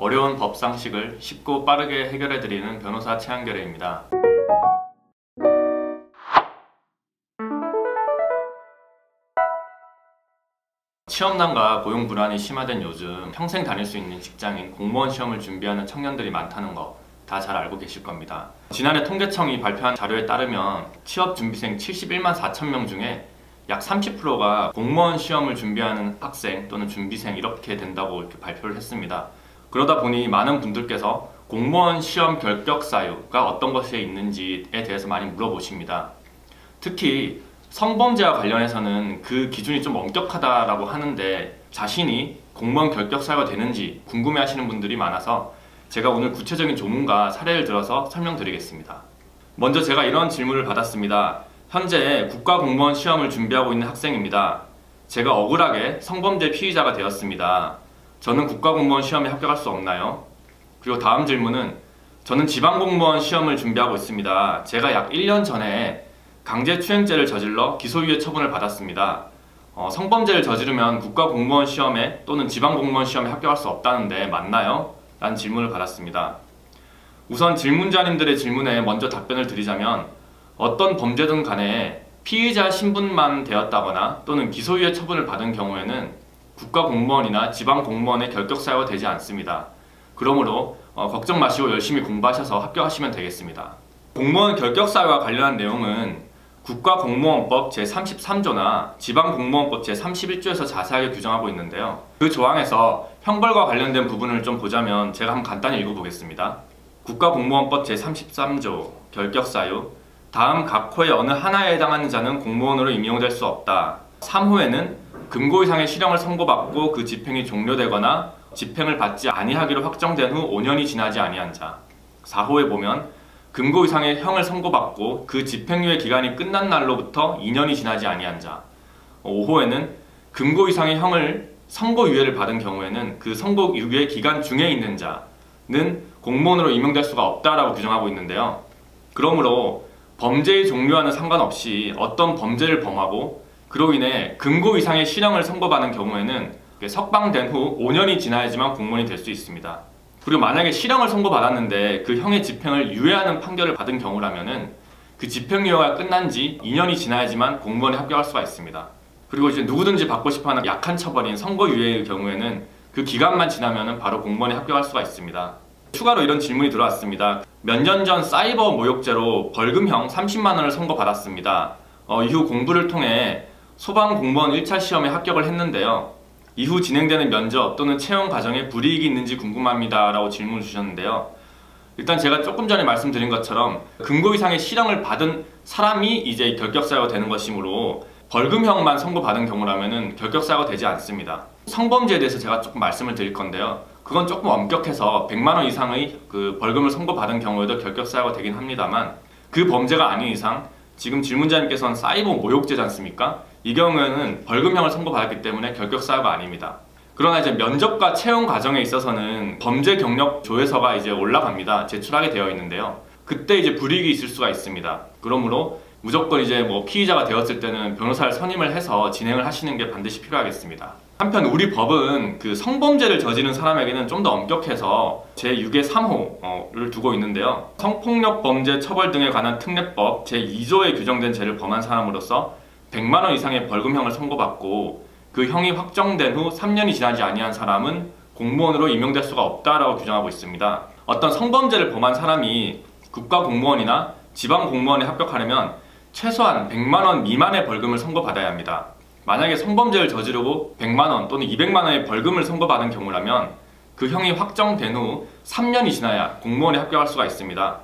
어려운 법 상식을 쉽고 빠르게 해결해드리는 변호사 최한결의입니다. 취업난과 고용 불안이 심화된 요즘 평생 다닐 수 있는 직장인 공무원 시험을 준비하는 청년들이 많다는 거 다 잘 알고 계실 겁니다. 지난해 통계청이 발표한 자료에 따르면 취업 준비생 71만 4천 명 중에 약 30%가 공무원 시험을 준비하는 학생 또는 준비생 이렇게 된다고 이렇게 발표를 했습니다. 그러다 보니 많은 분들께서 공무원 시험 결격 사유가 어떤 것이 있는지에 대해서 많이 물어보십니다. 특히 성범죄와 관련해서는 그 기준이 좀 엄격하다라고 하는데 자신이 공무원 결격 사유가 되는지 궁금해하시는 분들이 많아서 제가 오늘 구체적인 조문과 사례를 들어서 설명드리겠습니다. 먼저 제가 이런 질문을 받았습니다. 현재 국가공무원 시험을 준비하고 있는 학생입니다. 제가 억울하게 성범죄 피의자가 되었습니다. 저는 국가공무원 시험에 합격할 수 없나요? 그리고 다음 질문은 저는 지방공무원 시험을 준비하고 있습니다. 제가 약 1년 전에 강제추행죄를 저질러 기소유예 처분을 받았습니다. 성범죄를 저지르면 국가공무원 시험에 또는 지방공무원 시험에 합격할 수 없다는데 맞나요? 라는 질문을 받았습니다. 우선 질문자님들의 질문에 먼저 답변을 드리자면 어떤 범죄든 간에 피의자 신분만 되었다거나 또는 기소유예 처분을 받은 경우에는 국가공무원이나 지방공무원의 결격 사유가 되지 않습니다. 그러므로 걱정 마시고 열심히 공부하셔서 합격하시면 되겠습니다. 공무원 결격 사유와 관련한 내용은 국가공무원법 제33조나 지방공무원법 제31조에서 자세하게 규정하고 있는데요. 그 조항에서 형벌과 관련된 부분을 좀 보자면 제가 한번 간단히 읽어보겠습니다. 국가공무원법 제33조 결격사유 다음 각 호의 어느 하나에 해당하는 자는 공무원으로 임용될 수 없다. 3호에는 금고 이상의 실형을 선고받고 그 집행이 종료되거나 집행을 받지 아니하기로 확정된 후 5년이 지나지 아니한 자. 4호에 보면 금고 이상의 형을 선고받고 그 집행유예 기간이 끝난 날로부터 2년이 지나지 아니한 자. 5호에는 금고 이상의 형을 선고유예를 받은 경우에는 그 선고유예 기간 중에 있는 자는 공무원으로 임용될 수가 없다라고 규정하고 있는데요. 그러므로 범죄의 종류와는 상관없이 어떤 범죄를 범하고 그로 인해 금고 이상의 실형을 선고받은 경우에는 석방된 후 5년이 지나야지만 공무원이 될 수 있습니다. 그리고 만약에 실형을 선고받았는데 그 형의 집행을 유예하는 판결을 받은 경우라면은 그 집행유예가 끝난 지 2년이 지나야지만 공무원에 합격할 수가 있습니다. 그리고 이제 누구든지 받고 싶어하는 약한 처벌인 선고유예의 경우에는 그 기간만 지나면은 바로 공무원에 합격할 수가 있습니다. 추가로 이런 질문이 들어왔습니다. 몇 년 전 사이버 모욕죄로 벌금형 30만 원을 선고받았습니다. 이후 공부를 통해 소방공무원 1차 시험에 합격을 했는데요. 이후 진행되는 면접 또는 채용 과정에 불이익이 있는지 궁금합니다 라고 질문을 주셨는데요. 일단 제가 조금 전에 말씀드린 것처럼 금고 이상의 실형을 받은 사람이 이제 결격사유가 되는 것이므로 벌금형만 선고받은 경우라면 결격사유가 되지 않습니다. 성범죄에 대해서 제가 조금 말씀을 드릴 건데요. 그건 조금 엄격해서 100만 원 이상의 그 벌금을 선고받은 경우에도 결격사유가 되긴 합니다만 그 범죄가 아닌 이상 지금 질문자님께서는 사이버 모욕죄지 않습니까? 이 경우에는 벌금형을 선고받았기 때문에 결격사유가 아닙니다. 그러나 이제 면접과 채용 과정에 있어서는 범죄 경력 조회서가 이제 올라갑니다. 제출하게 되어 있는데요. 그때 이제 불이익이 있을 수가 있습니다. 그러므로 무조건 이제 피의자가 되었을 때는 변호사를 선임을 해서 진행을 하시는 게 반드시 필요하겠습니다. 한편 우리 법은 그 성범죄를 저지른 사람에게는 좀 더 엄격해서 제6의 3호를 두고 있는데요. 성폭력 범죄 처벌 등에 관한 특례법 제2조에 규정된 죄를 범한 사람으로서 100만 원 이상의 벌금형을 선고받고 그 형이 확정된 후 3년이 지나지 아니한 사람은 공무원으로 임용될 수가 없다라고 규정하고 있습니다. 어떤 성범죄를 범한 사람이 국가공무원이나 지방공무원에 합격하려면 최소한 100만 원 미만의 벌금을 선고받아야 합니다. 만약에 성범죄를 저지르고 100만 원 또는 200만 원의 벌금을 선고받은 경우라면 그 형이 확정된 후 3년이 지나야 공무원에 합격할 수가 있습니다.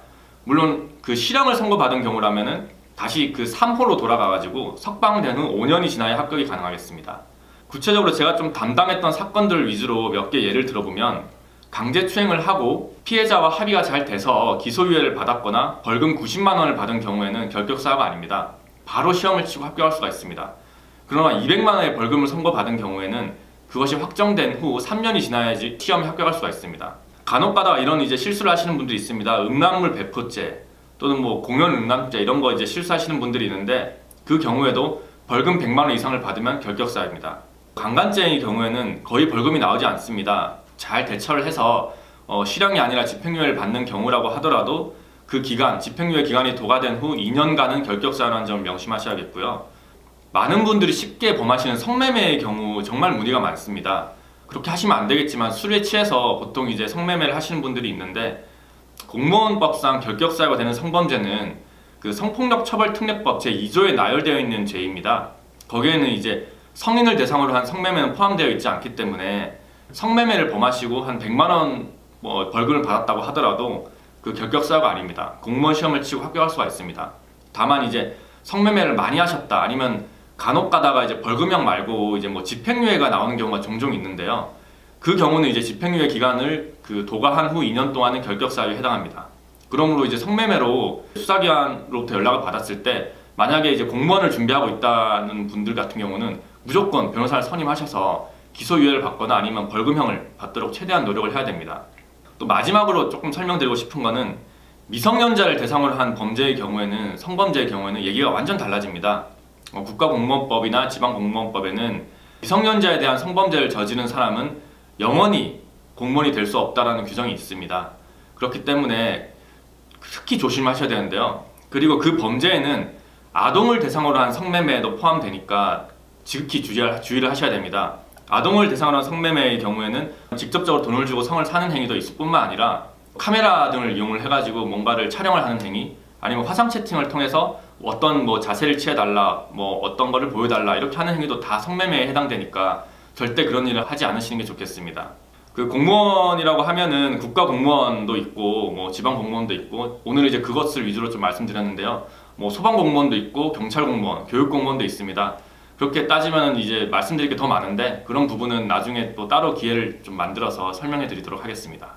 물론 그 실형을 선고받은 경우라면 다시 그 3호로 돌아가가지고 석방된 후 5년이 지나야 합격이 가능하겠습니다. 구체적으로 제가 좀 담당했던 사건들 위주로 몇 개 예를 들어보면 강제추행을 하고 피해자와 합의가 잘 돼서 기소유예를 받았거나 벌금 90만 원을 받은 경우에는 결격사유가 아닙니다. 바로 시험을 치고 합격할 수가 있습니다. 그러나 200만 원의 벌금을 선고받은 경우에는 그것이 확정된 후 3년이 지나야지 시험에 합격할 수가 있습니다. 간혹 가다가 이런 이제 실수를 하시는 분들이 있습니다. 음란물 배포죄 또는 공연 음란죄 이런 거 이제 실수하시는 분들이 있는데 그 경우에도 벌금 100만 원 이상을 받으면 결격사유입니다. 강간죄의 경우에는 거의 벌금이 나오지 않습니다. 잘 대처를 해서 실형이 아니라 집행유예를 받는 경우라고 하더라도 그 기간, 집행유예 기간이 도과된 후 2년간은 결격사유라는 점을 명심하셔야겠고요. 많은 분들이 쉽게 범하시는 성매매의 경우 정말 문의가 많습니다. 그렇게 하시면 안 되겠지만 술에 취해서 보통 이제 성매매를 하시는 분들이 있는데, 공무원법상 결격사유가 되는 성범죄는 그 성폭력처벌특례법 제2조에 나열되어 있는 죄입니다. 거기에는 이제 성인을 대상으로 한 성매매는 포함되어 있지 않기 때문에 성매매를 범하시고 한 100만 원 벌금을 받았다고 하더라도 그 결격사유가 아닙니다. 공무원 시험을 치고 합격할 수가 있습니다. 다만 이제 성매매를 많이 하셨다, 아니면 간혹 가다가 이제 벌금형 말고 이제 집행유예가 나오는 경우가 종종 있는데요. 그 경우는 이제 집행유예 기간을 도과한 후 2년 동안은 결격사유에 해당합니다. 그러므로 이제 성매매로 수사기관으로부터 연락을 받았을 때 만약에 이제 공무원을 준비하고 있다는 분들 같은 경우는 무조건 변호사를 선임하셔서 기소유예를 받거나 아니면 벌금형을 받도록 최대한 노력을 해야 됩니다. 또 마지막으로 조금 설명드리고 싶은 거는, 미성년자를 대상으로 한 범죄의 경우에는, 성범죄의 경우에는 얘기가 완전 달라집니다. 국가공무원법이나 지방공무원법에는 미성년자에 대한 성범죄를 저지른 사람은 영원히 공무원이 될 수 없다는 규정이 있습니다. 그렇기 때문에 특히 조심하셔야 되는데요. 그리고 그 범죄에는 아동을 대상으로 한 성매매도 포함되니까 지극히 주의를 하셔야 됩니다. 아동을 대상으로 한 성매매의 경우에는 직접적으로 돈을 주고 성을 사는 행위도 있을 뿐만 아니라 카메라 등을 이용을 해가지고 뭔가를 촬영을 하는 행위, 아니면 화상 채팅을 통해서 어떤 자세를 취해달라, 어떤 거를 보여달라 이렇게 하는 행위도 다 성매매에 해당되니까 절대 그런 일을 하지 않으시는 게 좋겠습니다. 그 공무원이라고 하면은 국가 공무원도 있고 지방 공무원도 있고, 오늘 이제 그것을 위주로 좀 말씀드렸는데요. 소방 공무원도 있고 경찰 공무원, 교육 공무원도 있습니다. 그렇게 따지면 이제 말씀드릴 게 더 많은데, 그런 부분은 나중에 또 따로 기회를 좀 만들어서 설명해 드리도록 하겠습니다.